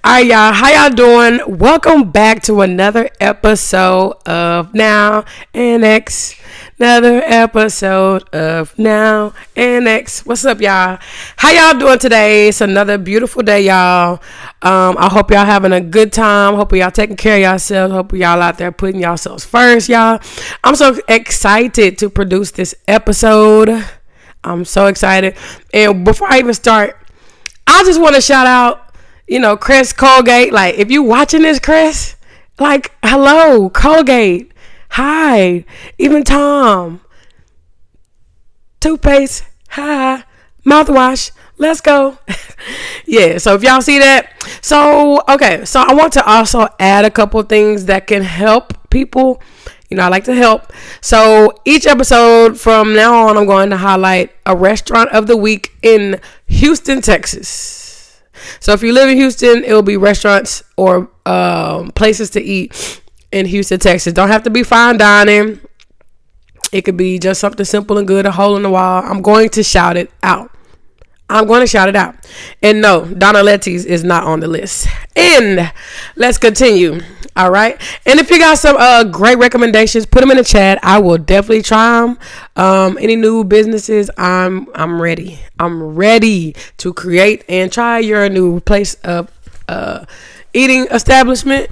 All right, y'all. How y'all doing? Welcome back to another episode of Now and X. Another episode of Now and X. What's up, y'all? How y'all doing today? It's another beautiful day, y'all. I hope y'all having a good time. Hope y'all taking care of yourselves. Hope y'all out there putting yourselves first, y'all. I'm so excited to produce this episode. I'm so excited. And before I even start, I just want to shout out, Chris Colgate. Like, if you watching this, Chris, like, hello, Colgate. Hi. Even Tom. Toothpaste. Hi. Mouthwash. Let's go. Yeah, so if y'all see that. So I want to also add a couple things that can help people. I like to help. So each episode from now on, I'm going to highlight a restaurant of the week in Houston, Texas. So if you live in Houston, it will be restaurants or places to eat in Houston, Texas. Don't have to be fine dining. It could be just something simple and good, a hole in the wall. I'm going to shout it out. And no, Donna Letty's is not on the list. And let's continue. All right. And if you got some great recommendations, put them in the chat. I will definitely try them. Any new businesses, I'm ready. I'm ready to create and try your new place of eating establishment.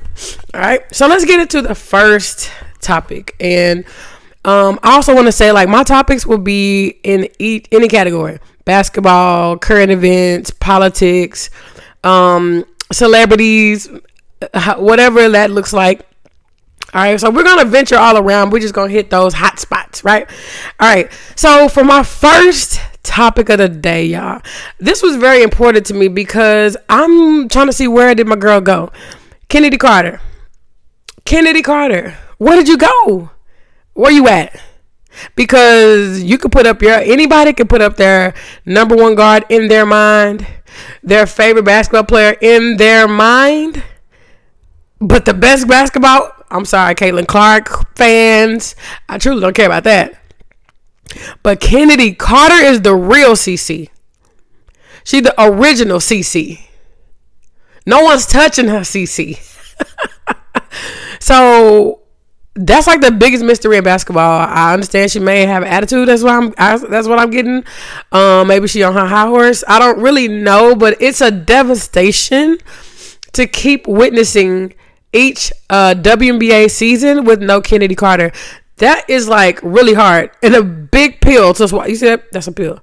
All right. So let's get into the first topic. And I also want to say, like, my topics will be in any category: basketball, current events, politics, celebrities, whatever that looks like. All right, so we're going to venture all around. We're just going to hit those hot spots, right? All right, so for my first topic of the day, y'all, this was very important to me because I'm trying to see, where did my girl go? Chennedy Carter, where did you go? Where you at? Because you could put up anybody can put up their number one guard in their mind, their favorite basketball player in their mind. But the best basketball, I'm sorry, Caitlin Clark fans, I truly don't care about that. But Chennedy Carter is the real CC. She's the original CC. No one's touching her CC. So that's like the biggest mystery in basketball. I understand she may have attitude. That's what I'm getting. Maybe she on her high horse. I don't really know, but it's a devastation to keep witnessing each WNBA season with no Chennedy Carter. That is like really hard and a big pill to swallow. You see that? That's a pill.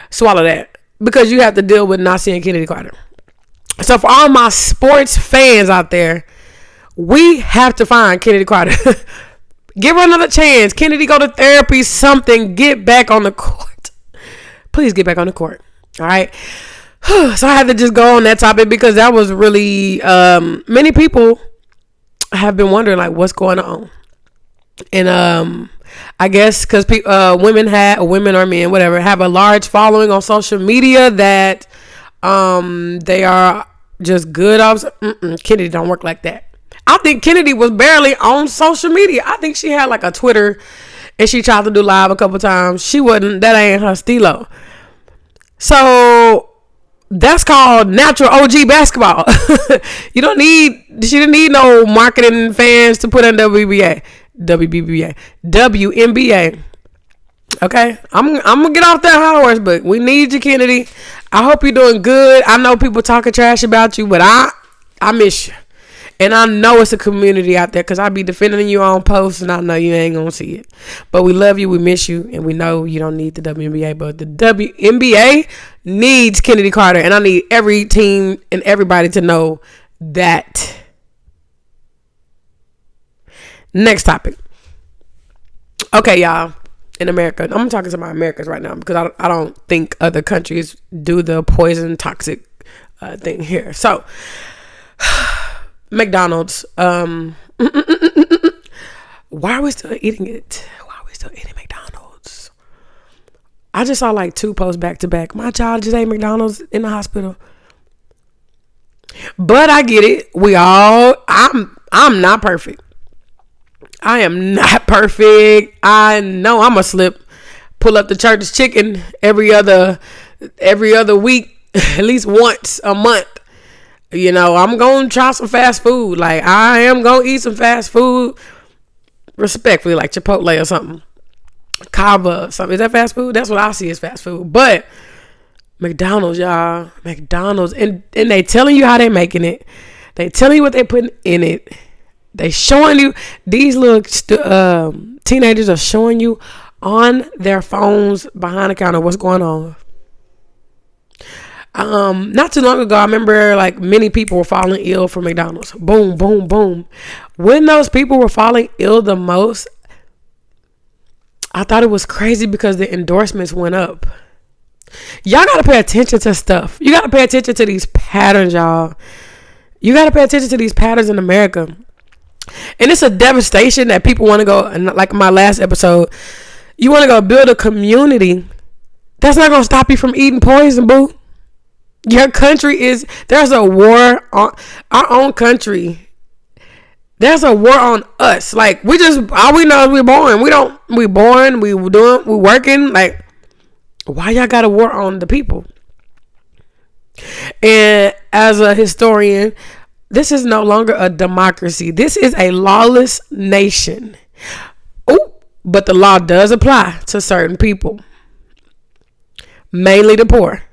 Swallow that, because you have to deal with not seeing Chennedy Carter. So for all my sports fans out there, we have to find Chennedy Carter. Give her another chance. Chennedy, go to therapy, something. Get back on the court. Please get back on the court. All right. So I had to just go on that topic because that was really, many people have been wondering, like, what's going on. And I guess because women or men, whatever, have a large following on social media that they are just good. Chennedy don't work like that. I think Chennedy was barely on social media. I think she had like a Twitter and she tried to do live a couple times. That ain't her stilo. So that's called natural OG basketball. She didn't need no marketing fans to put in WNBA. Okay, I'm gonna get off that high horse, but we need you, Chennedy. I hope you're doing good. I know people talking trash about you, but I miss you. And I know it's a community out there because I be defending you on posts and I know you ain't going to see it. But we love you. We miss you. And we know you don't need the WNBA. But the WNBA needs Chennedy Carter. And I need every team and everybody to know that. Next topic. Okay, y'all. In America. I'm talking about Americans right now because I don't think other countries do the poison toxic thing here. So McDonald's. Why are we still eating it? Why are we still eating McDonald's? I just saw like 2 posts back to back. My child just ate McDonald's in the hospital. But I get it. I'm not perfect. I am not perfect. I know I'm a slip. Pull up the church's chicken every other week, at least once a month. You know, I'm going to try some fast food. Like, I am going to eat some fast food respectfully, like Chipotle or something. Kava or something. Is that fast food? That's what I see as fast food. But McDonald's, y'all. McDonald's. And they telling you how they making it. They telling you what they putting in it. They showing you. These little teenagers are showing you on their phones behind the counter what's going on. Not too long ago, I remember like many people were falling ill from McDonald's. Boom, boom, boom. When those people were falling ill the most, I thought it was crazy because the endorsements went up. Y'all got to pay attention to stuff. You got to pay attention to these patterns, y'all. You got to pay attention to these patterns in America. And it's a devastation that people want to go, and like my last episode, you want to go build a community. That's not going to stop you from eating poison, boo. Your country there's a war on our own country. There's a war on us. Like, all we know is we born, we working. Like, why y'all got a war on the people? And as a historian, this is no longer a democracy. This is a lawless nation. Oh, but the law does apply to certain people, mainly the poor.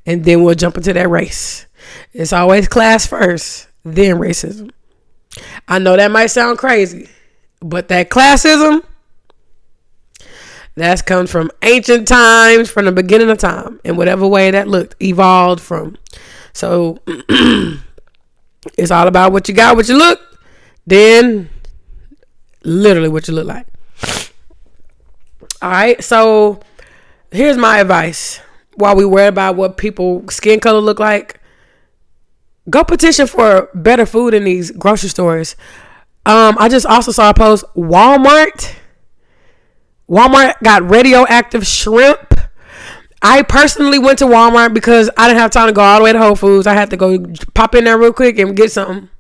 And then we'll jump into that race. It's always class first, then racism. I know that might sound crazy, but that classism, that's come from ancient times, from the beginning of time, in whatever way that evolved from. So it's all about what you got, what you look, then literally what you look like. All right, so here's my advice. While we worry about what people's skin color look like, go petition for better food in these grocery stores. I just also saw a post. Walmart got radioactive shrimp. I personally went to Walmart because I didn't have time to go all the way to Whole Foods. I had to go pop in there real quick and get something.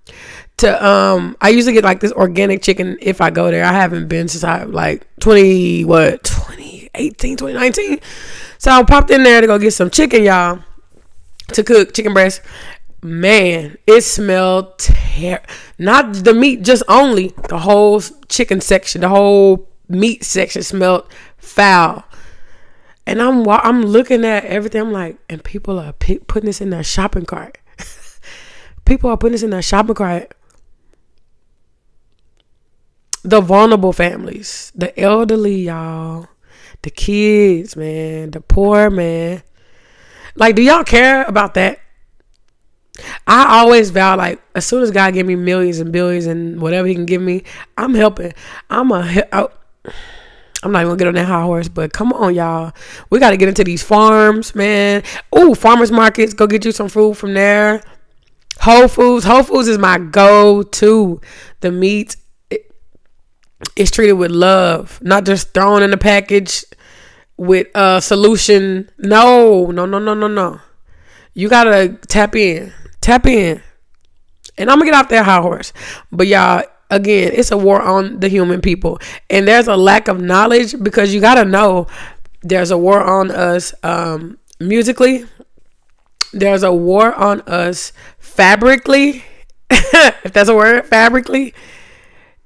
I usually get like this organic chicken if I go there. I haven't been since I like 2018, 2019. So I popped in there to go get some chicken, y'all, to cook chicken breast. Man, it smelled not the meat, just only the whole chicken section, the whole meat section smelled foul. And I'm looking at everything. I'm like, and people are putting this in their shopping cart. People are putting this in their shopping cart. The vulnerable families, the elderly, y'all. The kids, man. The poor, man. Like, do y'all care about that? I always vow, like, as soon as God give me millions and billions and whatever he can give me, I'm helping. I'm not even gonna get on that high horse, but come on, y'all. We got to get into these farms, man. Ooh, farmers markets. Go get you some food from there. Whole Foods. Whole Foods is my go-to. The meat is treated with love, not just thrown in a package with a solution. No. You gotta tap in, and I'm gonna get off that high horse. But y'all, again, it's a war on the human people, and there's a lack of knowledge because you gotta know there's a war on us musically. There's a war on us fabrically, if that's a word, fabrically.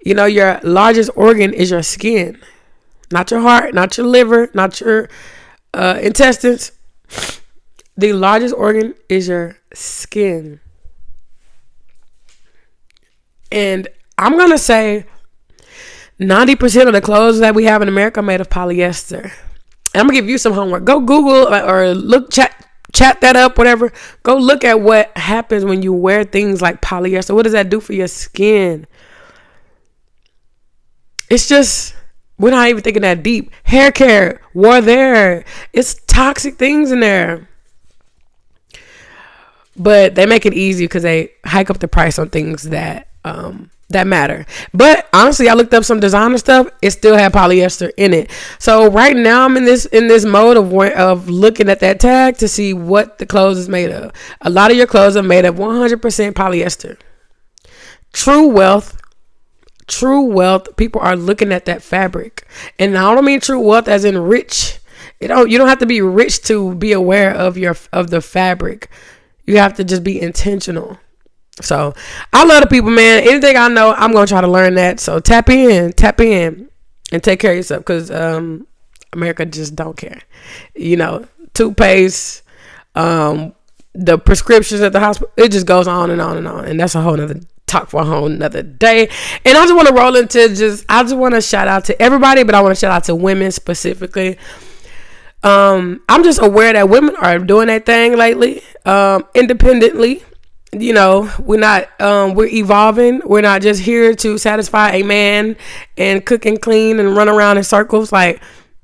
You know, your largest organ is your skin, not your heart, not your liver, not your intestines. The largest organ is your skin. And I'm going to say 90% of the clothes that we have in America are made of polyester. And I'm going to give you some homework. Go Google or look, chat that up, whatever. Go look at what happens when you wear things like polyester. What does that do for your skin? It's just, we're not even thinking that deep. Hair care, war there. It's toxic things in there. But they make it easy because they hike up the price on things that matter. But honestly, I looked up some designer stuff. It still had polyester in it. So right now I'm in this mode of looking at that tag to see what the clothes is made of. A lot of your clothes are made of 100% polyester. True wealth, people are looking at that fabric. And I don't mean true wealth as in rich. You don't have to be rich to be aware of the fabric. You have to just be intentional. So I love the people, man. Anything I know, I'm gonna try to learn that. So tap in, and take care of yourself, because America just don't care. You know, toothpaste, the prescriptions at the hospital, it just goes on and on and on, and that's a whole nother talk for a whole nother day. And I just want to roll into I just want to shout out to everybody, but I want to shout out to women specifically. I'm just aware that women are doing that thing lately, independently. You know, we're evolving. We're not just here to satisfy a man and cook and clean and run around in circles. Like,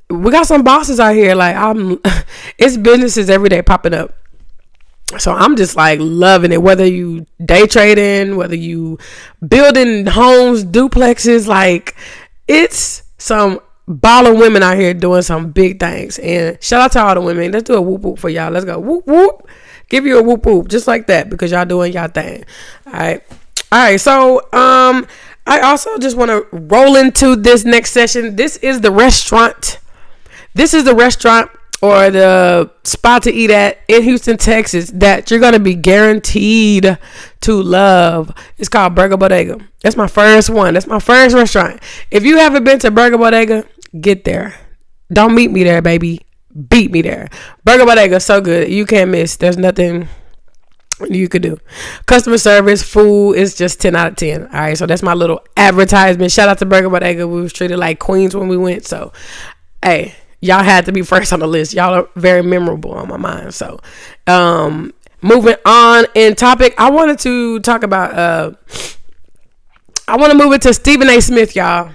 we got some bosses out here. Like, it's businesses every day popping up. So I'm just like loving it. Whether you day trading, whether you building homes, duplexes, like, it's some baller women out here doing some big things. And shout out to all the women. Let's do a whoop whoop for y'all. Let's go whoop whoop. Give you a whoop whoop just like that, because y'all doing y'all thing. All right. So I also just want to roll into this next session. This is the restaurant. Or the spot to eat at in Houston, Texas, that you're going to be guaranteed to love. It's called Burger Bodega. That's my first one. That's my first restaurant. If you haven't been to Burger Bodega, get there. Don't meet me there, baby. Beat me there. Burger Bodega, so good. You can't miss. There's nothing you could do. Customer service, food is just 10 out of 10. All right, so that's my little advertisement. Shout out to Burger Bodega. We was treated like queens when we went. So, hey, y'all had to be first on the list. Y'all are very memorable on my mind. So, moving on in topic, I wanted to talk about, I want to move it to Stephen A. Smith, y'all.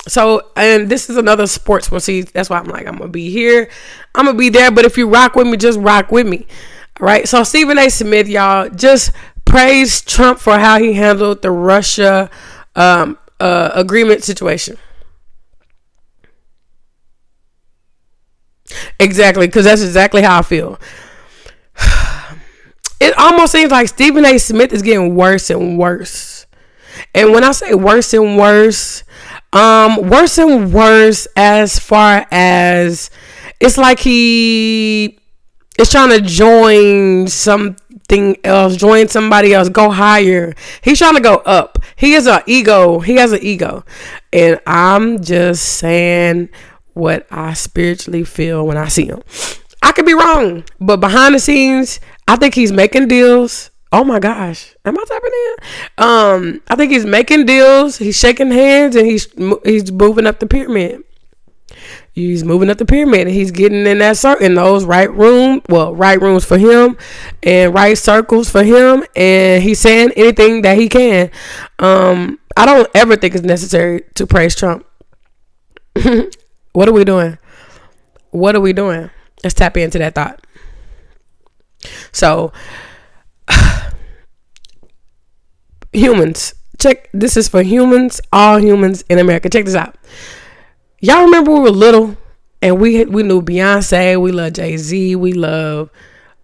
So, and this is another sports one. See, that's why I'm like, I'm going to be here. I'm going to be there. But if you rock with me, just rock with me. All right. So, Stephen A. Smith, y'all, just praise Trump for how he handled the Russia agreement situation. Exactly. Because that's exactly how I feel. It almost seems like Stephen A. Smith is getting worse and worse. And when I say worse and worse as far as it's like he is trying to join something else, join somebody else, go higher. He's trying to go up. He has an ego. And I'm just saying what I spiritually feel when I see him. I could be wrong, but behind the scenes, I think he's making deals. Oh my gosh, am I tapping in? I think he's making deals. He's shaking hands, and he's moving up the pyramid. He's moving up the pyramid, and he's getting in those right rooms for him, and right circles for him. And he's saying anything that he can. I don't ever think it's necessary to praise Trump. What are we doing? Let's tap into that thought. So, humans, check. This is for humans, all humans in America. Check this out. Y'all remember we were little and we knew Beyonce, we love Jay-Z, we love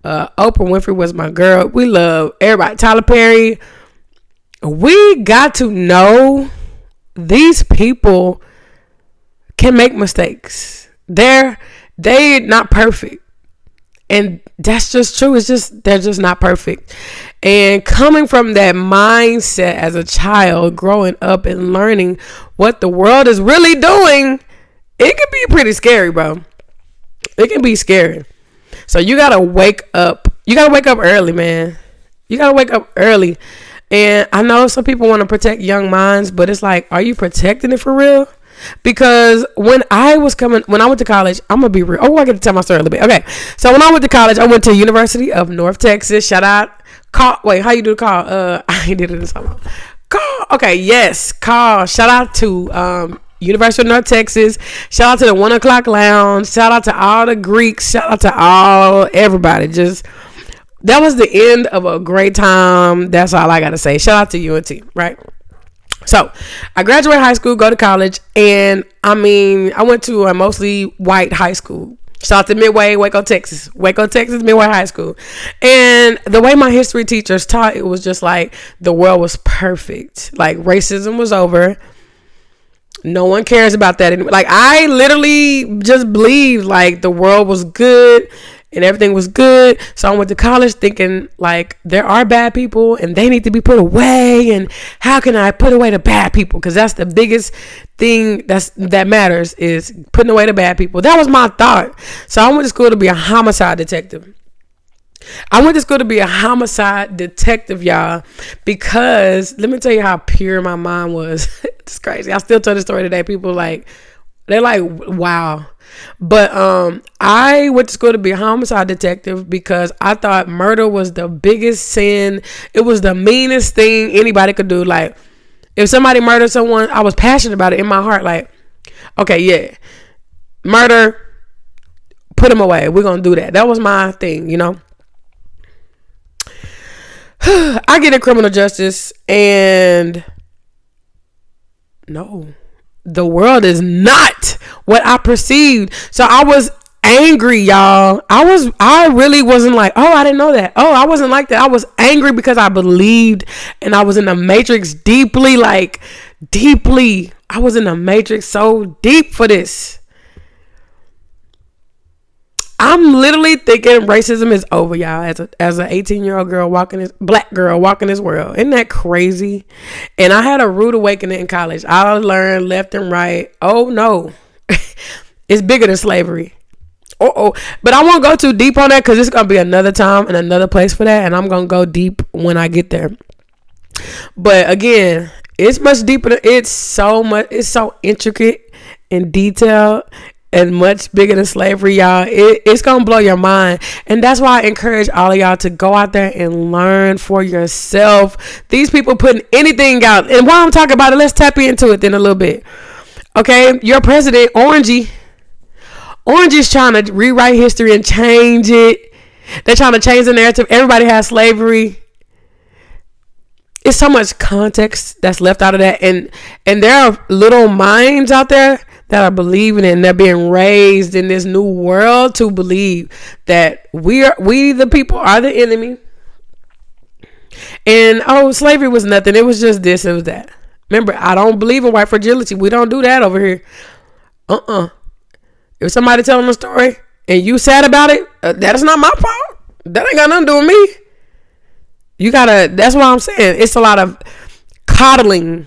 Oprah Winfrey was my girl. We love everybody. Tyler Perry. We got to know these people can make mistakes. They're not perfect. And that's just true. They're just not perfect. And coming from that mindset as a child, growing up and learning what the world is really doing, it can be pretty scary, bro. It can be scary. So you got to wake up. You got to wake up early, man. You got to wake up early. And I know some people want to protect young minds, but it's like, are you protecting it for real? Because when I went to college, I'm going to be real. Oh, I get to tell my story a little bit. Okay. So when I went to college, I went to University of North Texas. Shout out. Wait, how you do the call? I did it in so long. Call. Okay. Yes. Call. Shout out to, University of North Texas. Shout out to the 1 o'clock lounge. Shout out to all the Greeks. Shout out to everybody. That was the end of a great time. That's all I got to say. Shout out to UNT, right? So I graduated high school, go to college, and I went to a mostly white high school. Shout out to Midway, Waco, Texas, Midway High School. And the way my history teachers taught, it was just like the world was perfect. Like racism was over. No one cares about that anymore. Like I literally just believed like the world was good and everything was good. So I went to college thinking like there are bad people and they need to be put away, and how can I put away the bad people? Because that's the biggest thing that matters, is putting away the bad people. That was my thought. So I went to school to be a homicide detective. Y'all, because let me tell you how pure my mind was. It's crazy. I still tell the story today. People they're like, wow. But I went to school to be a homicide detective because I thought murder was the biggest sin. It was the meanest thing anybody could do. Like, if somebody murdered someone, I was passionate about it in my heart. Like, okay, yeah, murder, put them away. We're going to do that. That was my thing, you know. I get in criminal justice, and no, the world is not what I perceived. So I was angry, y'all. I really wasn't like, oh, I didn't know that. Oh, I wasn't like that. I was angry because I believed, and I was in the matrix deeply. I was in the matrix so deep for this. I'm literally thinking racism is over, y'all. As an 18-year-old black girl walking this world, isn't that crazy? And I had a rude awakening in college. I learned left and right. Oh no, it's bigger than slavery. But I won't go too deep on that because it's gonna be another time and another place for that, and I'm gonna go deep when I get there. But again, it's much deeper. It's so intricate and detailed, and much bigger than slavery, y'all. It's gonna blow your mind. And that's why I encourage all of y'all to go out there and learn for yourself. These people putting anything out. And while I'm talking about it, let's tap into it then a little bit. Okay, your president, Orangey is trying to rewrite history and change it. They're trying to change the narrative. Everybody has slavery. It's so much context that's left out of that. And there are little minds out there that are believing it, and they're being raised in this new world to believe that we the people are the enemy. And slavery was nothing. It was just this, it was that. Remember, I don't believe in white fragility. We don't do that over here. If somebody telling a story and you sad about it, that is not my fault. That ain't got nothing to do with me. That's what I'm saying. It's a lot of coddling.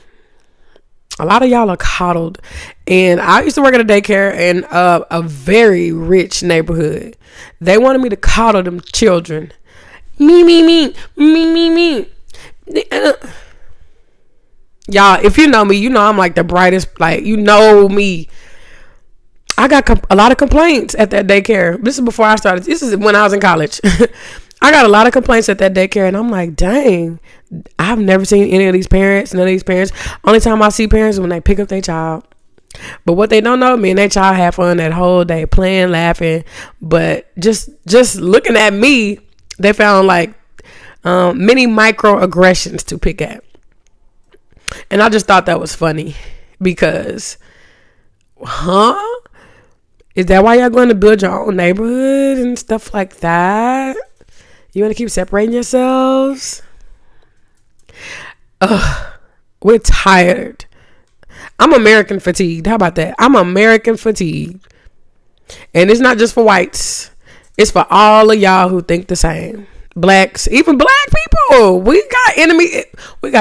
A lot of y'all are coddled. And I used to work at a daycare in a very rich neighborhood. They wanted me to coddle them children. Me. Y'all, if you know me, you know I'm like the brightest. Like, you know me. I got a lot of complaints at that daycare. This is before I started. This is when I was in college. I got a lot of complaints at that daycare, and I'm like, dang, I've never seen any of these parents, none of these parents. Only time I see parents is when they pick up their child. But what they don't know, me and their child have fun that whole day, playing, laughing. But just looking at me, they found like many microaggressions to pick at. And I just thought that was funny because, is that why y'all going to build your own neighborhood and stuff like that? You want to keep separating yourselves? We're tired. I'm American fatigued. How about that? I'm American fatigued. And it's not just for whites. It's for all of y'all who think the same. Blacks, even black people. We got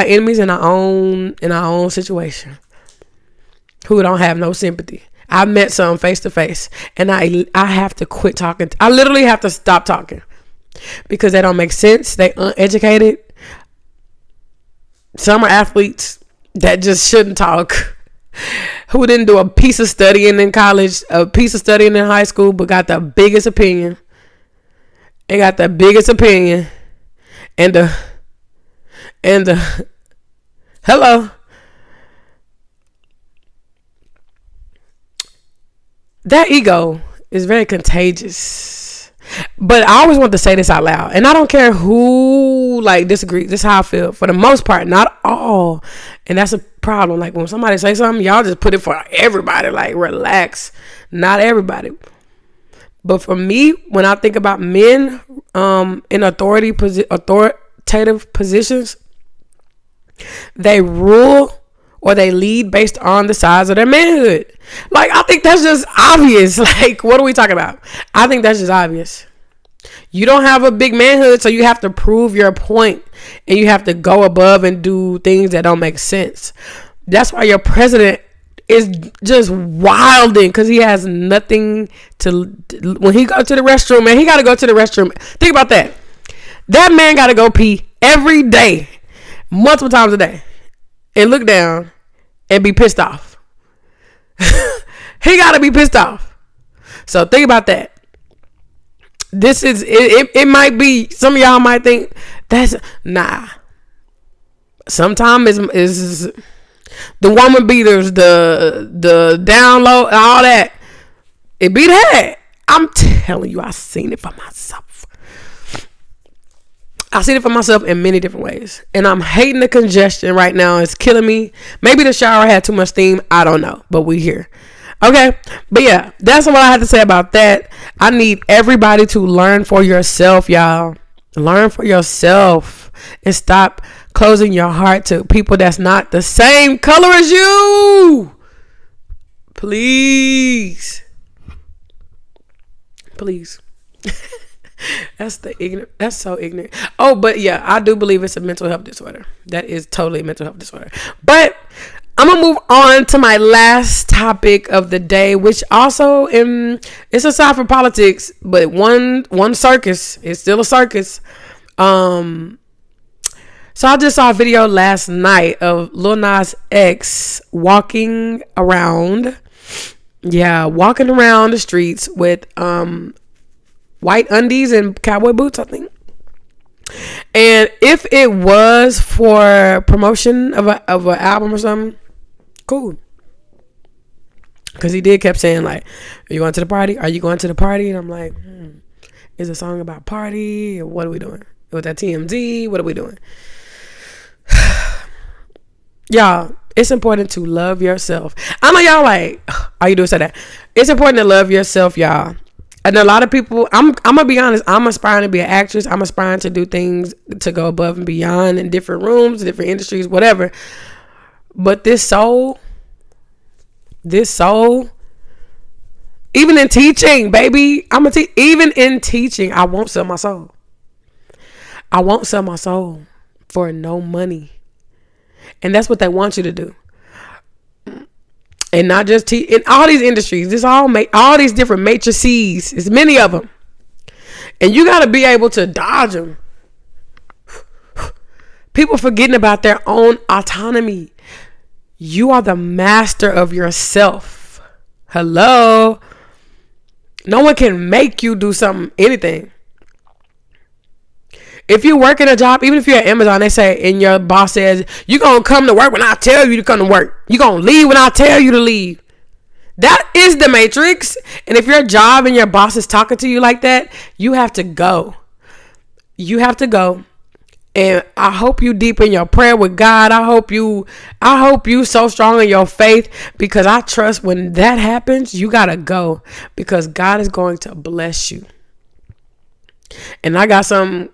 enemies in our own situation who don't have no sympathy. I met some face to face, and I have to quit talking. I literally have to stop talking because they don't make sense. They uneducated. Some are athletes that just shouldn't talk, who didn't do a piece of studying in college, a piece of studying in high school, but got the biggest opinion. They got the biggest opinion. And hello. That ego is very contagious. But I always want to say this out loud. And I don't care who disagrees. This is how I feel. For the most part, not all. And that's a problem. Like when somebody say something, y'all just put it for everybody. Like, relax. Not everybody. But for me, when I think about men in authoritative positions, they rule or they lead based on the size of their manhood. Like, I think that's just obvious. Like, what are we talking about? I think that's just obvious. You don't have a big manhood, so you have to prove your point, and you have to go above and do things that don't make sense. That's why your president is just wilding, because he has nothing to. When he go to the restroom, man, he got to go to the restroom. Think about that. That man got to go pee every day, multiple times a day, and look down and be pissed off. He got to be pissed off. So think about that. This is it. It might be, some of y'all might think that's nah. Sometimes is the woman beaters, the down low, and all that. It be that. I'm telling you, I seen it for myself. I seen it for myself in many different ways, and I'm hating the congestion right now. It's killing me. Maybe the shower had too much steam. I don't know, but we here. Okay, but yeah, that's what I have to say about that. I need everybody to learn for yourself, y'all. Learn for yourself and stop closing your heart to people that's not the same color as you. Please. That's so ignorant. Oh, but yeah, I do believe it's a mental health disorder. That is totally a mental health disorder. But I'm gonna move on to my last topic of the day, which also it's aside from politics, but one circus is still a circus. So I just saw a video last night of Lil Nas X walking around the streets with white undies and cowboy boots, I think. And if it was for promotion of an album or something, cool. Because he kept saying, like, are you going to the party? Are you going to the party? And I'm like, is a song about party? Or what are we doing? With that TMZ? What are we doing? Y'all, it's important to love yourself. I know y'all like, all you do is say that. It's important to love yourself, y'all. And a lot of people, I'm gonna be honest, I'm aspiring to be an actress. I'm aspiring to do things to go above and beyond in different rooms, different industries, whatever. But this soul, even in teaching, baby, even in teaching, I won't sell my soul. I won't sell my soul for no money. And that's what they want you to do. And not just in all these industries. This all these different matrices. There's many of them. And you got to be able to dodge them. People forgetting about their own autonomy. You are the master of yourself. Hello. No one can make you do anything. If you work in a job, even if you're at Amazon, they say, and your boss says, you're going to come to work when I tell you to come to work. You're going to leave when I tell you to leave. That is the matrix. And if your job and your boss is talking to you like that, you have to go. You have to go. And I hope you deep in your prayer with God. I hope you so strong in your faith, because I trust when that happens, you got to go, because God is going to bless you. And I got some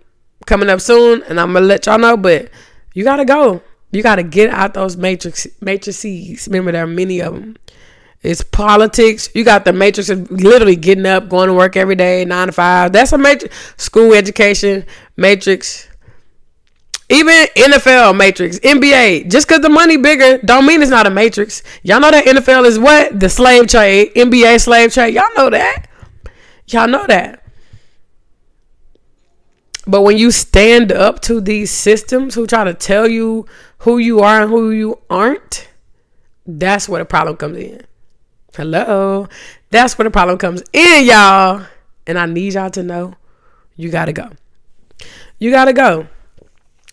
coming up soon, and I'm gonna let y'all know, but you gotta go. You gotta get out those matrices. Remember, there are many of them. It's politics. You got the matrix of literally getting up, going to work every day, 9 to 5. That's a matrix. School education matrix. Even NFL matrix, NBA. Just because the money bigger don't mean it's not a matrix. Y'all know that NFL is what? The slave trade. NBA slave trade. Y'all know that. But when you stand up to these systems who try to tell you who you are and who you aren't, that's where the problem comes in. Hello. That's where the problem comes in, y'all. And I need y'all to know, you got to go. You got to go.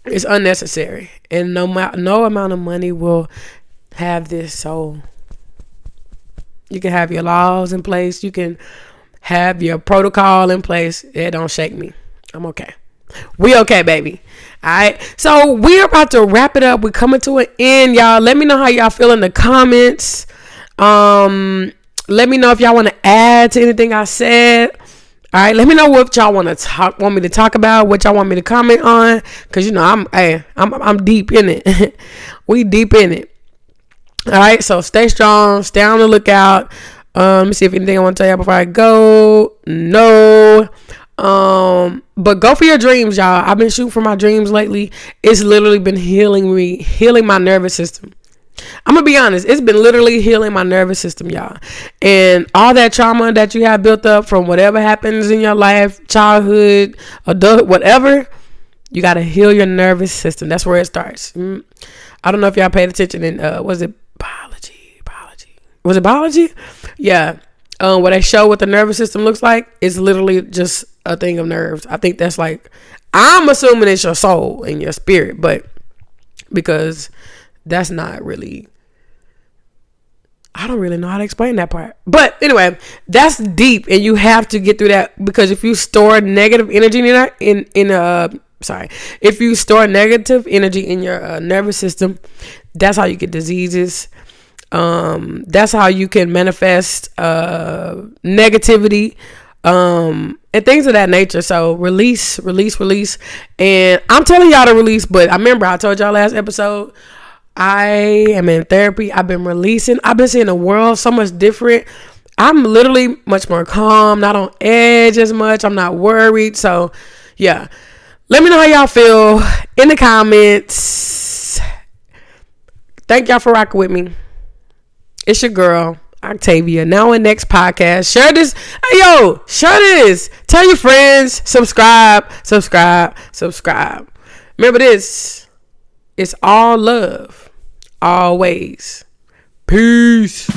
It's unnecessary. And no amount of money will have this soul. You can have your laws in place. You can have your protocol in place. It don't shake me. I'm okay. We okay, baby. All right. So we're about to wrap it up. We're coming to an end, y'all. Let me know how y'all feel in the comments. Let me know if y'all want to add to anything I said. All right. Let me know what y'all want me to talk about, what y'all want me to comment on, because I'm deep in it. We deep in it. All right. So stay strong. Stay on the lookout. Let me see if anything I want to tell y'all before I go. No. But go for your dreams, y'all. I've been shooting for my dreams lately. It's literally been healing my nervous system. I'm gonna be honest, it's been literally healing my nervous system, y'all. And all that trauma that you have built up from whatever happens in your life, childhood, adult, whatever, you gotta heal your nervous system. That's where it starts. I don't know if y'all paid attention in was it biology? Was it biology? Yeah. What they show what the nervous system looks like is literally just a thing of nerves. I think that's like, I'm assuming it's your soul and your spirit, but because that's not really, I don't really know how to explain that part. But anyway, that's deep, and you have to get through that, because if you store negative energy if you store negative energy in your nervous system, that's how you get diseases. That's how you can manifest negativity, and things of that nature. So release. And I'm telling y'all to release, but I remember I told y'all last episode, I am in therapy. I've been releasing. I've been seeing the world so much different. I'm literally much more calm, not on edge as much. I'm not worried. So yeah, let me know how y'all feel in the comments. Thank y'all for rocking with me. It's your girl, Octavia. Now in next podcast. Share this. Hey, yo, share this. Tell your friends. Subscribe. Remember this. It's all love. Always. Peace.